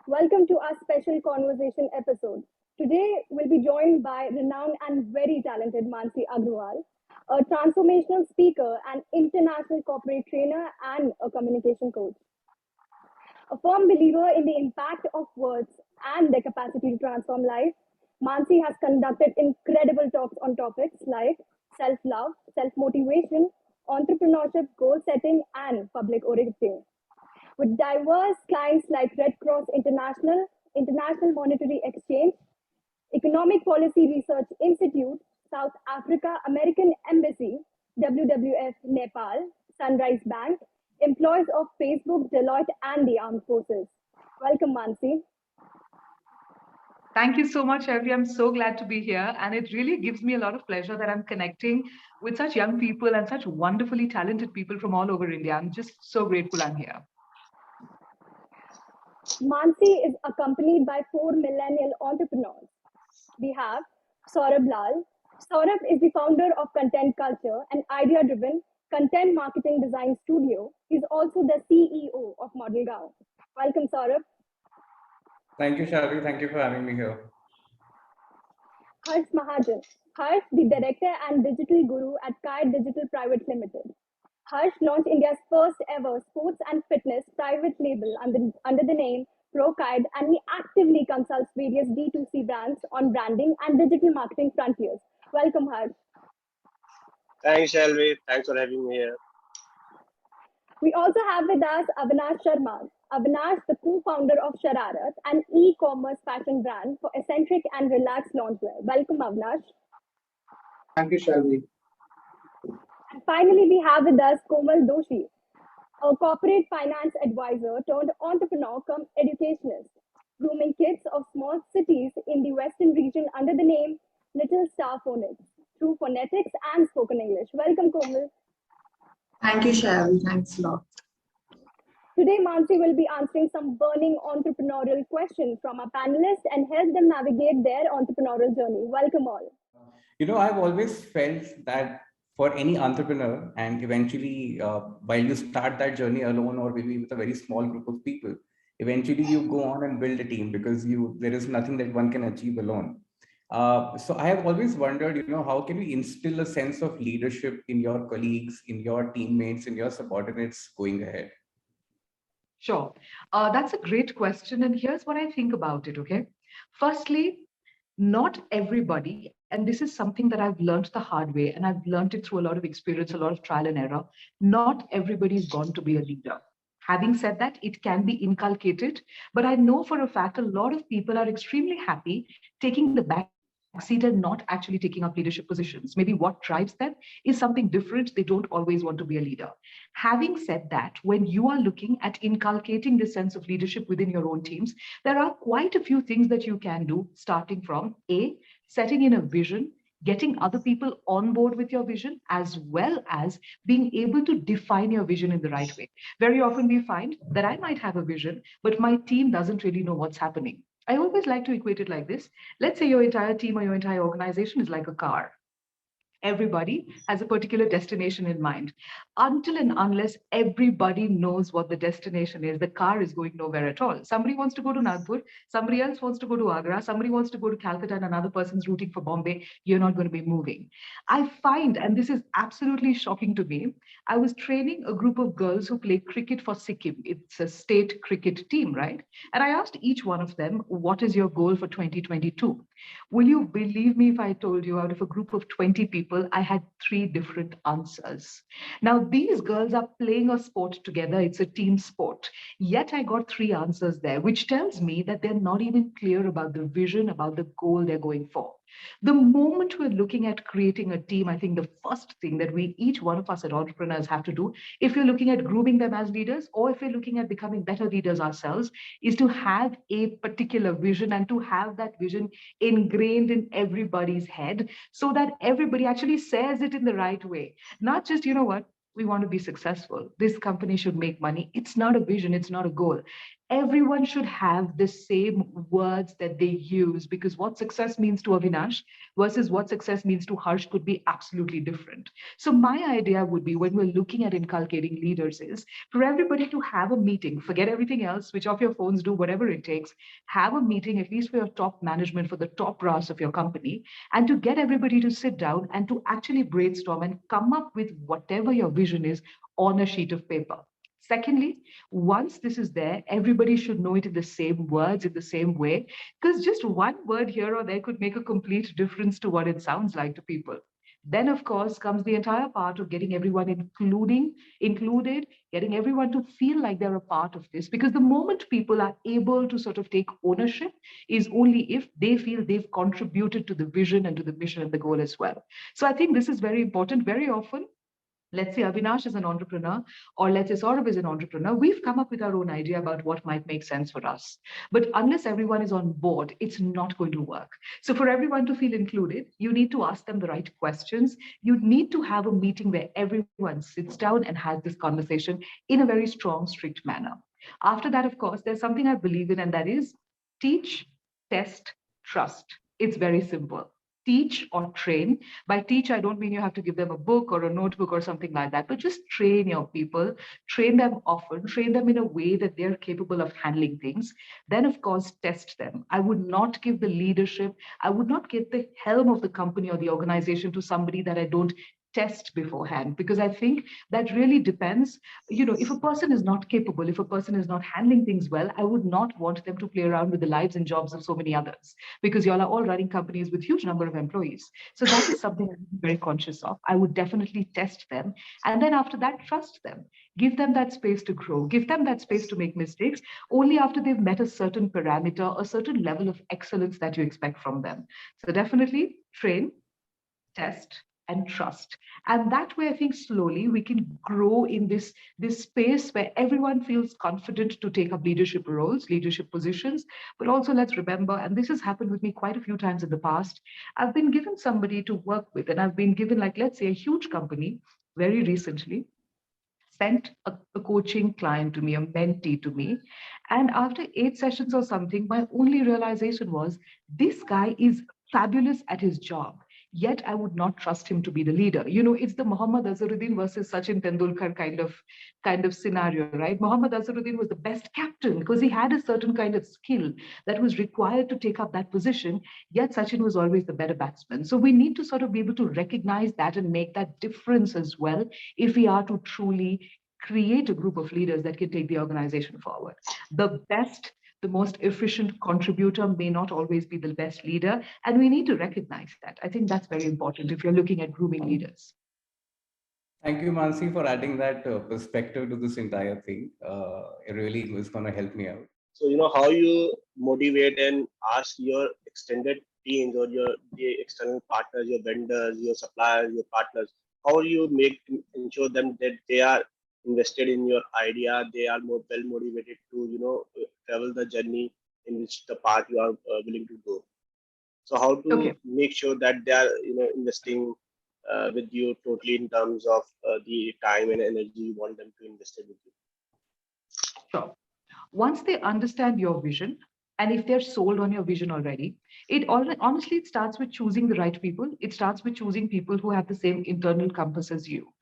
Welcome to our special conversation episode. Today, we'll be joined by renowned and very talented Maansi Agrawal, a transformational speaker, an international corporate trainer, and a communication coach. A firm believer in the impact of words and their capacity to transform life, Maansi has conducted incredible talks on topics like self-love, self-motivation, entrepreneurship, goal setting, and public orating. With diverse clients like Red Cross International, International Monetary Exchange, Economic Policy Research Institute, South Africa American Embassy, WWF Nepal, Sunrise Bank, employees of Facebook, Deloitte, and the Armed Forces. Welcome, Maansi. Thank you so much, Avi. I'm so glad to be here. And it really gives me a lot of pleasure that I'm connecting with such young people and such wonderfully talented people from all over India. I'm just so grateful I'm here. Maansi is accompanied by 4 millennial entrepreneurs. We have Saurabh Lall. Saurabh is the founder of Content Culture, an idea-driven content marketing design studio. He's also the CEO of Model Gaon. Welcome, Saurabh. Thank you, Shavi. Thank you for having me here. Mahajan. Harsh, the director and digital guru at Kyde Digital Private Limited. Harsh launched India's first ever sports and fitness private label under the name Prokyde, and he actively consults various D2C brands on branding and digital marketing frontiers. Welcome, Harsh. Thanks, Shelby. Thanks for having me here. We also have with us Avinash Sharma. Avinash, the co-founder of Shararat, an e-commerce fashion brand for eccentric and relaxed loungewear. Welcome, Avinash. Thank you, Shelby. And finally, we have with us Komal Doshi, a corporate finance advisor turned entrepreneur come educationist, grooming kids of small cities in the western region under the name Little Star Phonics through Phonetics and Spoken English. Welcome, Komal. Thank you, Shelby. Thanks a lot. Today, Maansi will be answering some burning entrepreneurial questions from our panelists and help them navigate their entrepreneurial journey. Welcome all. I've always felt that for any entrepreneur, and eventually while you start that journey alone or maybe with a very small group of people, eventually you go on and build a team because there is nothing that one can achieve alone. So I have always wondered, how can we instill a sense of leadership in your colleagues, in your teammates, in your subordinates going ahead? Sure. That's a great question. And here's what I think about it, okay? Firstly, not everybody, and this is something that I've learned the hard way, and I've learned it through a lot of experience, a lot of trial and error. Not everybody is born to be a leader. Having said that, it can be inculcated, but I know for a fact a lot of people are extremely happy taking the back seat and not actually taking up leadership positions. Maybe what drives them is something different. They don't always want to be a leader. Having said that, when you are looking at inculcating this sense of leadership within your own teams, there are quite a few things that you can do, starting from A, setting in a vision, getting other people on board with your vision, as well as being able to define your vision in the right way. Very often we find that I might have a vision, but my team doesn't really know what's happening. I always like to equate it like this. Let's say your entire team or your entire organization is like a car. Everybody has a particular destination in mind. Until and unless everybody knows what the destination is, the car is going nowhere at all. Somebody wants to go to Nagpur, somebody else wants to go to Agra, somebody wants to go to Calcutta, and another person's rooting for Bombay. You're not going to be moving. I find, and this is absolutely shocking to me, I was training a group of girls who play cricket for Sikkim. It's a state cricket team, right? And I asked each one of them, what is your goal for 2022? Will you believe me if I told you out of a group of 20 people, I had 3 different answers. Now, these girls are playing a sport together. It's a team sport. Yet I got 3 answers there, which tells me that they're not even clear about the vision, about the goal they're going for. The moment we're looking at creating a team, I think the first thing that each one of us as entrepreneurs have to do, if you're looking at grooming them as leaders, or if you're looking at becoming better leaders ourselves, is to have a particular vision and to have that vision ingrained in everybody's head so that everybody actually says it in the right way. Not just, we want to be successful. This company should make money. It's not a vision. It's not a goal. everyone should have the same words that they use, because what success means to Avinash versus what success means to Harsh could be absolutely different. So my idea would be, when we're looking at inculcating leaders, is for everybody to have a meeting, forget everything else, switch off your phones, do whatever it takes, have a meeting at least for your top management, for the top brass of your company, and to get everybody to sit down and to actually brainstorm and come up with whatever your vision is on a sheet of paper. Secondly, once this is there, everybody should know it in the same words, in the same way, because just one word here or there could make a complete difference to what it sounds like to people. Then, of course, comes the entire part of getting everyone included, getting everyone to feel like they're a part of this. Because the moment people are able to sort of take ownership is only if they feel they've contributed to the vision and to the mission and the goal as well. So I think this is very important. Very often, let's say Avinash is an entrepreneur, or let's say Saurabh is an entrepreneur, we've come up with our own idea about what might make sense for us. But unless everyone is on board, it's not going to work. So for everyone to feel included, you need to ask them the right questions. You need to have a meeting where everyone sits down and has this conversation in a very strong, strict manner. After that, of course, there's something I believe in, and that is teach, test, trust. It's very simple. Teach or train. By teach, I don't mean you have to give them a book or a notebook or something like that, but just train your people, train them often, train them in a way that they're capable of handling things. Then, of course, test them. I would not give the leadership, I would not give the helm of the company or the organization to somebody that I don't test beforehand, because I think that really depends. If a person is not capable, if a person is not handling things well, I would not want them to play around with the lives and jobs of so many others, because y'all are all running companies with huge number of employees. So that is something I'm very conscious of. I would definitely test them. And then after that, trust them. Give them that space to grow. Give them that space to make mistakes only after they've met a certain parameter, a certain level of excellence that you expect from them. So definitely train, test, and trust. And that way, I think slowly we can grow in this space where everyone feels confident to take up leadership roles, leadership positions. But also, let's remember, and this has happened with me quite a few times in the past, I've been given somebody to work with, and I've been given, like, let's say, a huge company very recently sent a coaching client to me, a mentee to me. And after 8 sessions or something, my only realization was, this guy is fabulous at his job. Yet I would not trust him to be the leader. It's the Muhammad Azharuddin versus Sachin Tendulkar kind of scenario, right? Muhammad Azharuddin was the best captain because he had a certain kind of skill that was required to take up that position. Yet Sachin was always the better batsman. So we need to sort of be able to recognize that and make that difference as well, if we are to truly create a group of leaders that can take the organization forward. The best, the most efficient contributor may not always be the best leader, and we need to recognize that. I think that's very important if you're looking at grooming leaders. Thank you, Maansi, for adding that perspective to this entire thing. It really is going to help me out. So, how you motivate and ask your extended teams or the external partners, your vendors, your suppliers, your partners, how you ensure them that they are invested in your idea, they are more well motivated to, travel the journey in which the path you are willing to go. So how to make sure that they are, investing with you totally in terms of the time and energy you want them to invest with you. Sure. Once they understand your vision, and if they're sold on your vision already, honestly, it starts with choosing the right people. It starts with choosing people who have the same internal compass as you.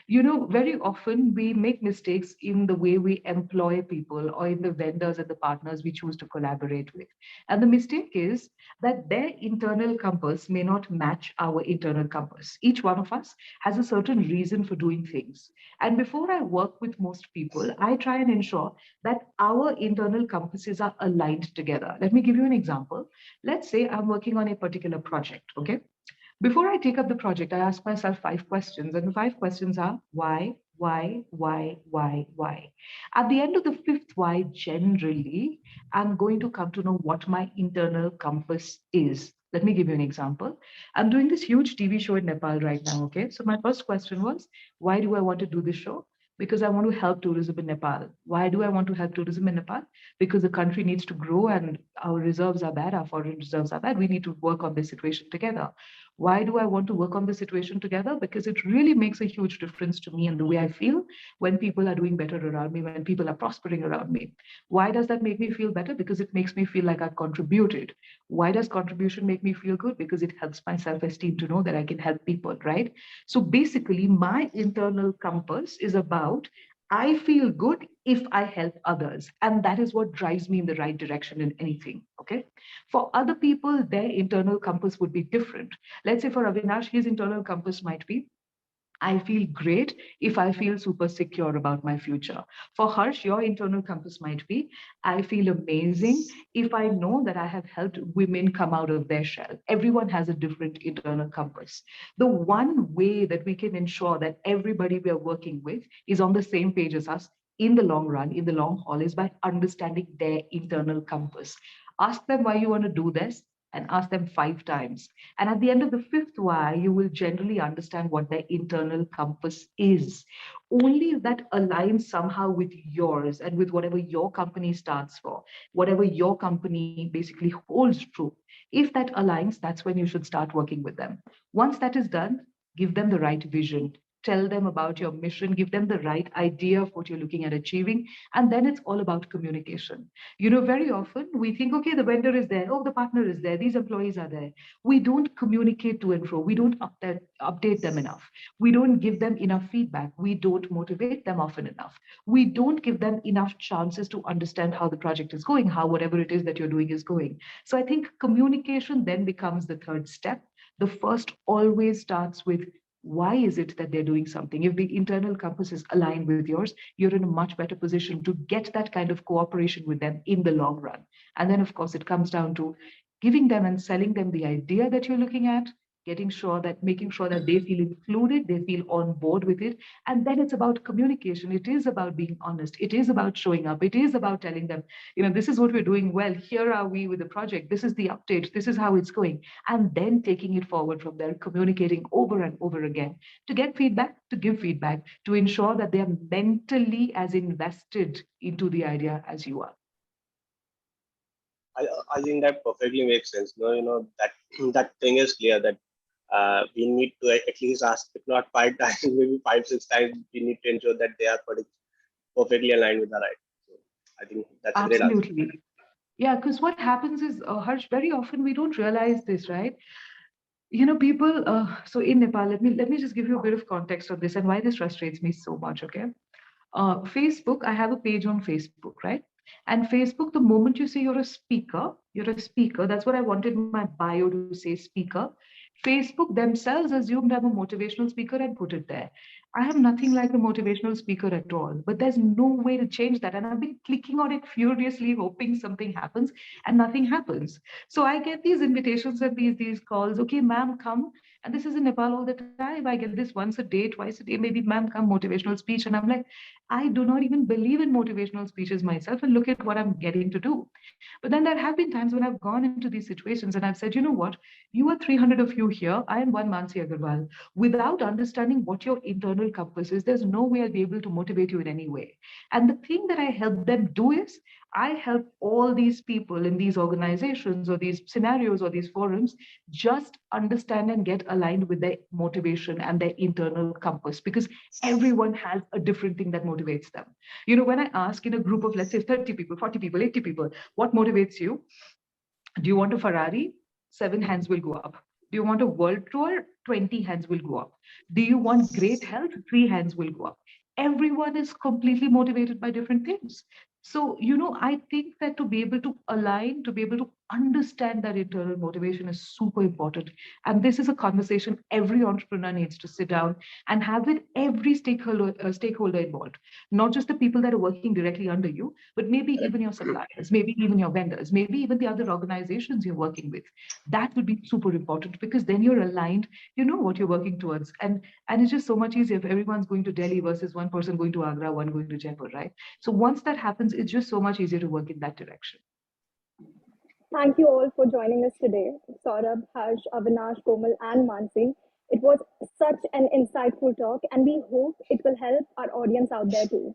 Very often we make mistakes in the way we employ people or in the vendors and the partners we choose to collaborate with. And the mistake is that their internal compass may not match our internal compass. Each one of us has a certain reason for doing things. And before I work with most people, I try and ensure that our internal compasses are aligned together. Let me give you an example. Let's say I'm working on a particular project, okay? Before I take up the project, I ask myself 5 questions, and the 5 questions are why, why, why, why, why. At the end of the 5th why, generally, I'm going to come to know what my internal compass is. Let me give you an example. I'm doing this huge TV show in Nepal right now, okay? So my first question was, why do I want to do this show? Because I want to help tourism in Nepal. Why do I want to help tourism in Nepal? Because the country needs to grow and our reserves are bad, our foreign reserves are bad. We need to work on this situation together. Why do I want to work on the situation together? Because it really makes a huge difference to me and the way I feel when people are doing better around me, when people are prospering around me. Why does that make me feel better? Because it makes me feel like I've contributed. Why does contribution make me feel good? Because it helps my self-esteem to know that I can help people, right? So basically, my internal compass is about I feel good if I help others. And that is what drives me in the right direction in anything. Okay. For other people, their internal compass would be different. Let's say for Avinash, his internal compass might be I feel great if I feel super secure about my future. For Harsh, your internal compass might be I feel amazing if I know that I have helped women come out of their shell. Everyone has a different internal compass. The one way that we can ensure that everybody we are working with is on the same page as us in the long run, in the long haul, is by understanding their internal compass. Ask them why you want to do this and ask them 5 times. And at the end of the fifth why, you will generally understand what their internal compass is. Only if that aligns somehow with yours and with whatever your company stands for, whatever your company basically holds true. If that aligns, that's when you should start working with them. Once that is done, give them the right vision. Tell them about your mission, give them the right idea of what you're looking at achieving. And then it's all about communication. Very often we think, okay, the vendor is there, oh, the partner is there, these employees are there. We don't communicate to and fro. We don't update them enough. We don't give them enough feedback. We don't motivate them often enough. We don't give them enough chances to understand how the project is going, how whatever it is that you're doing is going. So I think communication then becomes the third step. The first always starts with why is it that they're doing something? If the internal compass is aligned with yours, you're in a much better position to get that kind of cooperation with them in the long run. And then, of course, it comes down to giving them and selling them the idea that you're looking at, making sure that they feel included, they feel on board with it. And then it's about communication. It is about being honest. It is about showing up. It is about telling them, this is what we're doing well. Here are we with the project. This is the update. This is how it's going. And then taking it forward from there, communicating over and over again to get feedback, to give feedback, to ensure that they are mentally as invested into the idea as you are. I think that perfectly makes sense. That that thing is clear that we need to at least ask, if not 5 times, maybe 5, 6 times. We need to ensure that they are perfectly aligned with our right. So I think that's a great answer. Absolutely. Yeah, because what happens is, Harsh, very often we don't realize this, right? People. So in Nepal, let me just give you a bit of context on this and why this frustrates me so much. Okay, Facebook. I have a page on Facebook, right? And Facebook, the moment you say you're a speaker, you're a speaker. That's what I wanted my bio to say, speaker. Facebook themselves assumed I'm a motivational speaker and put it there. I am nothing like a motivational speaker at all, but there's no way to change that. And I've been clicking on it furiously, hoping something happens, and nothing happens. So I get these invitations and these calls. Okay, ma'am, come. And this is in Nepal all the time. I get this once a day, twice a day, maybe, ma'am, come, motivational speech. And I'm like, I do not even believe in motivational speeches myself, and look at what I'm getting to do. But then there have been times when I've gone into these situations and I've said, you know what? You are 300 of you here. I am one Maansi Agrawal. Without understanding what your internal compass is, there's no way I'll be able to motivate you in any way. And the thing that I help them do is I help all these people in these organizations or these scenarios or these forums just understand and get aligned with their motivation and their internal compass, because everyone has a different thing that motivates them. When I ask in a group of, let's say, 30 people, 40 people, 80 people, what motivates you? Do you want a Ferrari? 7 hands will go up. Do you want a world tour? 20 hands will go up. Do you want great health? 3 hands will go up. Everyone is completely motivated by different things. So, I think that to be able to align, to be able to understand that internal motivation is super important. And this is a conversation every entrepreneur needs to sit down and have with every stakeholder involved, not just the people that are working directly under you, but maybe even your suppliers, maybe even your vendors, maybe even the other organizations you're working with. That would be super important, because then you're aligned, you know what you're working towards. And it's just so much easier if everyone's going to Delhi versus one person going to Agra, one going to Jaipur, right? So once that happens, it's just so much easier to work in that direction. Thank you all for joining us today. Saurabh, Harsh, Avinash, Komal, and Maansi. It was such an insightful talk, and we hope it will help our audience out there too.